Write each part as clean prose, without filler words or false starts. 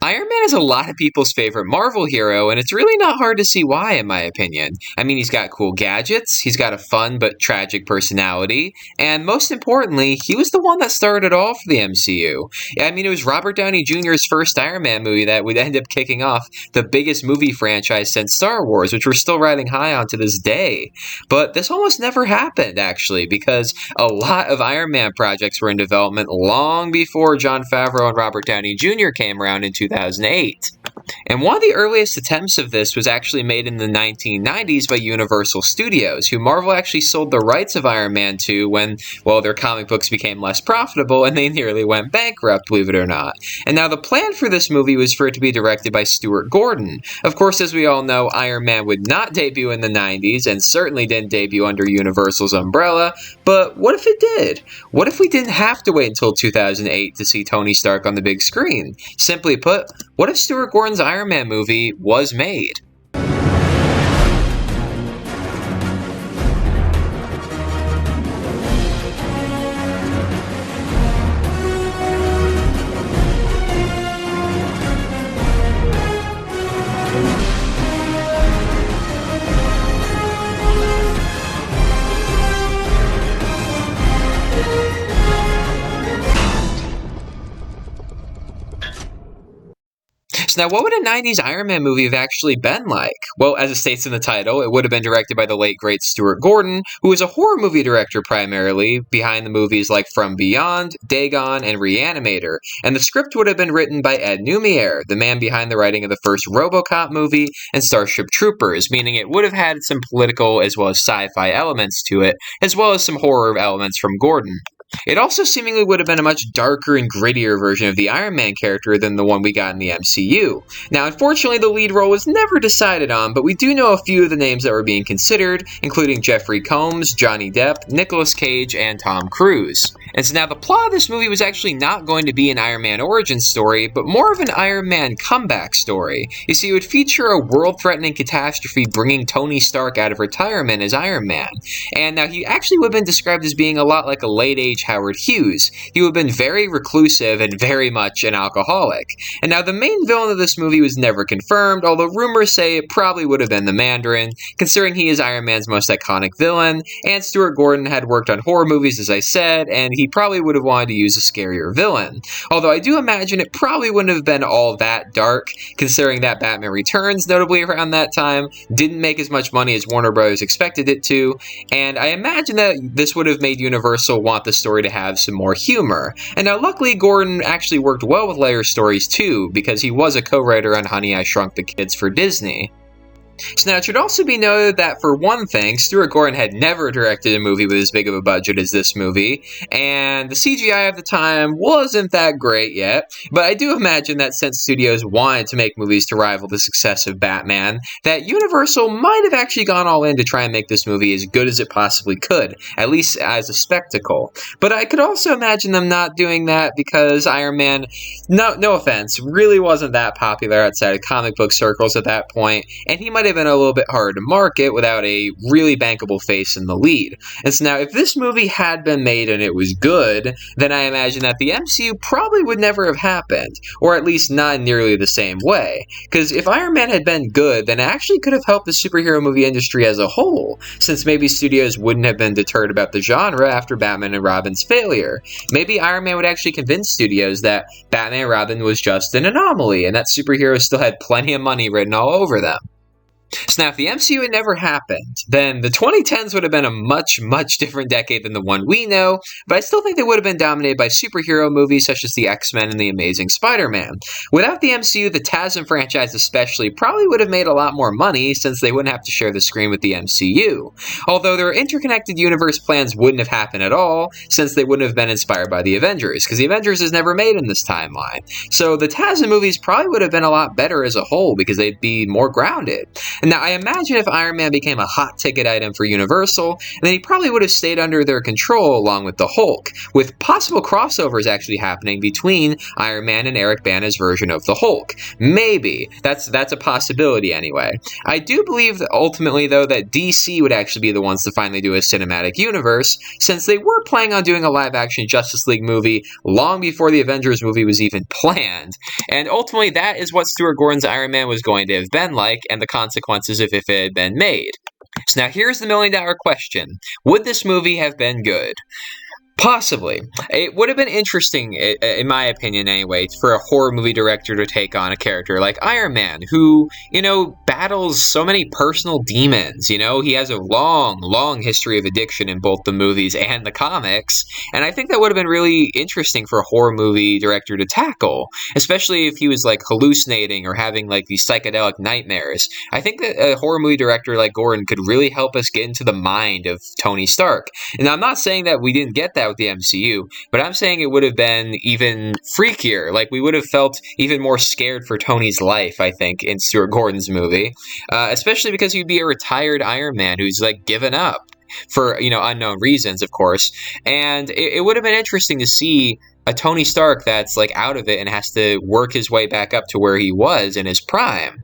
Iron Man is a lot of people's favorite Marvel hero, and it's really not hard to see why, in my opinion. I mean, he's got cool gadgets, he's got a fun but tragic personality, and most importantly, he was the one that started it all for the MCU. I mean, it was Robert Downey Jr.'s first Iron Man movie that would end up kicking off the biggest movie franchise since Star Wars, which we're still riding high on to this day. But this almost never happened, actually, because a lot of Iron Man projects were in development long before Jon Favreau and Robert Downey Jr. came around in 2008. And one of the earliest attempts of this was actually made in the 1990s by Universal Studios, who Marvel actually sold the rights of Iron Man to when, well, their comic books became less profitable and they nearly went bankrupt, believe it or not. And now the plan for this movie was for it to be directed by Stuart Gordon. Of course, as we all know, Iron Man would not debut in the 90s and certainly didn't debut under Universal's umbrella, but what if it did? What if we didn't have to wait until 2008 to see Tony Stark on the big screen? Simply put, what if Stuart Gordon's Iron Man movie was made? So now, what would a 90s Iron Man movie have actually been like? Well, as it states in the title, it would have been directed by the late great Stuart Gordon, who is a horror movie director primarily, behind the movies like From Beyond, Dagon, and Reanimator. And the script would have been written by Ed Lumiere, the man behind the writing of the first RoboCop movie and Starship Troopers, meaning it would have had some political as well as sci-fi elements to it, as well as some horror elements from Gordon. It also seemingly would have been a much darker and grittier version of the Iron Man character than the one we got in the MCU. Now, unfortunately, the lead role was never decided on, but we do know a few of the names that were being considered, including Jeffrey Combs, Johnny Depp, Nicolas Cage, and Tom Cruise. And so now the plot of this movie was actually not going to be an Iron Man origin story, but more of an Iron Man comeback story. You see, it would feature a world-threatening catastrophe bringing Tony Stark out of retirement as Iron Man. And now he actually would have been described as being a lot like a late-age Howard Hughes. He would have been very reclusive and very much an alcoholic. And now the main villain of this movie was never confirmed, although rumors say it probably would have been the Mandarin, considering he is Iron Man's most iconic villain, and Stuart Gordon had worked on horror movies, as I said, and he probably would have wanted to use a scarier villain. Although I do imagine it probably wouldn't have been all that dark, considering that Batman Returns, notably around that time, didn't make as much money as Warner Bros. Expected it to, and I imagine that this would have made Universal want the story to have some more humor. And now luckily Gordon actually worked well with layer stories too, because he was a co-writer on Honey, I Shrunk the Kids for Disney. So now it should also be noted that, for one thing, Stuart Gordon had never directed a movie with as big of a budget as this movie, and the CGI of the time wasn't that great yet, but I do imagine that since studios wanted to make movies to rival the success of Batman, that Universal might have actually gone all in to try and make this movie as good as it possibly could, at least as a spectacle. But I could also imagine them not doing that because Iron Man, no offense, really wasn't that popular outside of comic book circles at that point, and he might have been a little bit harder to market without a really bankable face in the lead. And so now, if this movie had been made and it was good, then I imagine that the MCU probably would never have happened, or at least not in nearly the same way. Because if Iron Man had been good, then it actually could have helped the superhero movie industry as a whole, since maybe studios wouldn't have been deterred about the genre after Batman and Robin's failure. Maybe Iron Man would actually convince studios that Batman and Robin was just an anomaly, and that superheroes still had plenty of money written all over them. So now, if the MCU had never happened, then the 2010s would have been a much, much different decade than the one we know, but I still think they would have been dominated by superhero movies such as the X-Men and the Amazing Spider-Man. Without the MCU, the TASM franchise especially probably would have made a lot more money since they wouldn't have to share the screen with the MCU. Although their interconnected universe plans wouldn't have happened at all, since they wouldn't have been inspired by the Avengers, because the Avengers is never made in this timeline. So the TASM movies probably would have been a lot better as a whole because they'd be more grounded. Now, I imagine if Iron Man became a hot ticket item for Universal, then he probably would have stayed under their control along with the Hulk, with possible crossovers actually happening between Iron Man and Eric Bana's version of the Hulk. Maybe. That's a possibility anyway. I do believe that ultimately, though, that DC would actually be the ones to finally do a cinematic universe, since they were planning on doing a live-action Justice League movie long before the Avengers movie was even planned. And ultimately, that is what Stuart Gordon's Iron Man was going to have been like, and the consequences if it had been made. So now here's the million-dollar question. Would this movie have been good? Possibly. It would have been interesting, in my opinion anyway, for a horror movie director to take on a character like Iron Man, who, battles so many personal demons. He has a long, long history of addiction in both the movies and the comics, and I think that would have been really interesting for a horror movie director to tackle, especially if he was, hallucinating or having, these psychedelic nightmares. I think that a horror movie director like Gordon could really help us get into the mind of Tony Stark. And I'm not saying that we didn't get that with the MCU, but I'm saying it would have been even freakier. We would have felt even more scared for Tony's life, I think, in Stuart Gordon's movie, especially because he'd be a retired Iron Man who's given up for unknown reasons, of course. And it would have been interesting to see a Tony Stark that's out of it and has to work his way back up to where he was in his prime.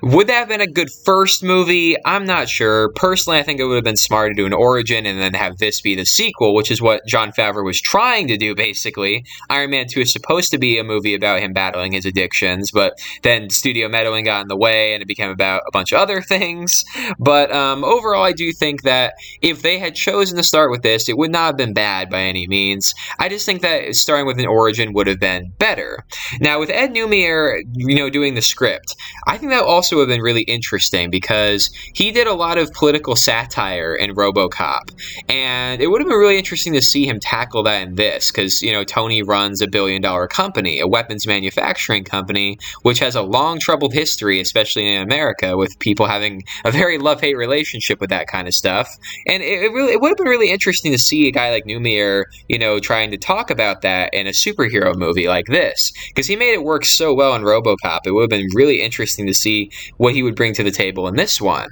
Would that have been a good first movie? I'm not sure. Personally, I think it would have been smart to do an origin and then have this be the sequel, which is what Jon Favreau was trying to do, basically. Iron Man 2 is supposed to be a movie about him battling his addictions, but then studio meddling got in the way and it became about a bunch of other things. But overall, I do think that if they had chosen to start with this, it would not have been bad by any means. I just think that starting with an origin would have been better. Now, with Ed Lumiere, doing the script, I think that also would have been really interesting because he did a lot of political satire in RoboCop, and it would have been really interesting to see him tackle that in this because, Tony runs a billion-dollar company, a weapons manufacturing company, which has a long troubled history, especially in America, with people having a very love-hate relationship with that kind of stuff. And it would have been really interesting to see a guy like Lumiere, trying to talk about that in a superhero movie like this, because he made it work so well in RoboCop. It would have been really interesting to see what he would bring to the table in this one.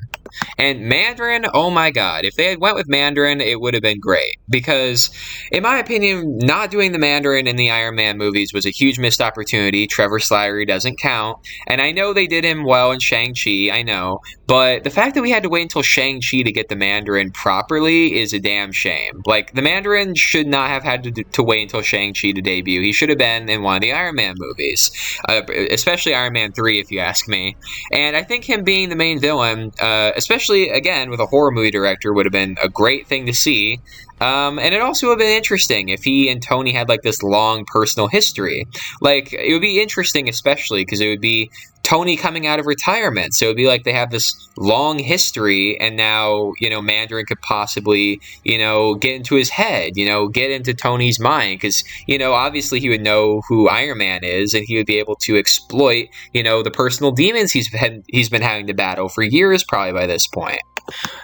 And Mandarin, oh my god, if they had went with Mandarin, it would have been great. Because, in my opinion, not doing the Mandarin in the Iron Man movies was a huge missed opportunity. Trevor Slattery doesn't count. And I know they did him well in Shang-Chi, I know. But the fact that we had to wait until Shang-Chi to get the Mandarin properly is a damn shame. The Mandarin should not have had to wait until Shang-Chi to debut. He should have been in one of the Iron Man movies. Especially Iron Man 3, if you ask me. And I think him being the main villain, especially, again, with a horror movie director, would have been a great thing to see. And it also would have been interesting if he and Tony had, this long personal history. It would be interesting, especially, because it would be Tony coming out of retirement. So it would be they have this long history, and now, Mandarin could possibly, get into his head, get into Tony's mind, because, obviously he would know who Iron Man is, and he would be able to exploit, the personal demons he's been having to battle for years, probably by this point.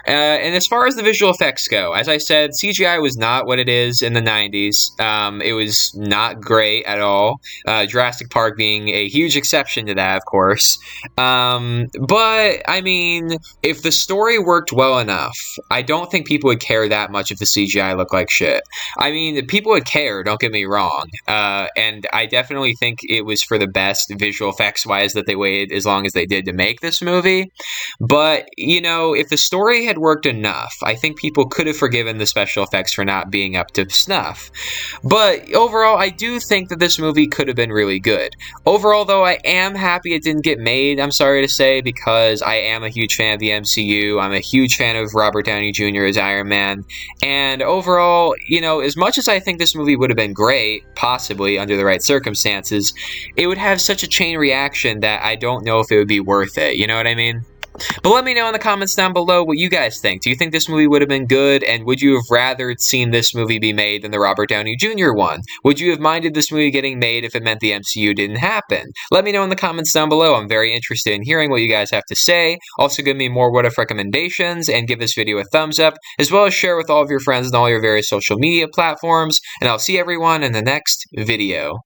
And as far as the visual effects go, as I said, CGI was not what it is in the 90s. It was not great at all. Jurassic Park being a huge exception to that, of course. But, I mean, if the story worked well enough, I don't think people would care that much if the CGI looked like shit. I mean, people would care, don't get me wrong. And I definitely think it was for the best visual effects-wise that they waited as long as they did to make this movie. But, if the story had worked enough, I think people could have forgiven the special effects for not being up to snuff. But overall, I do think that this movie could have been really good. Overall, though, I am happy it didn't get made, I'm sorry to say, because I am a huge fan of the MCU. I'm a huge fan of Robert Downey Jr. as Iron Man. And overall, as much as I think this movie would have been great, possibly under the right circumstances, it would have such a chain reaction that I don't know if it would be worth it. You know what I mean? But let me know in the comments down below what you guys think. Do you think this movie would have been good, and would you have rather seen this movie be made than the Robert Downey Jr. one? Would you have minded this movie getting made if it meant the MCU didn't happen? Let me know in the comments down below. I'm very interested in hearing what you guys have to say. Also, give me more what-if recommendations, and give this video a thumbs up, as well as share with all of your friends on all your various social media platforms, and I'll see everyone in the next video.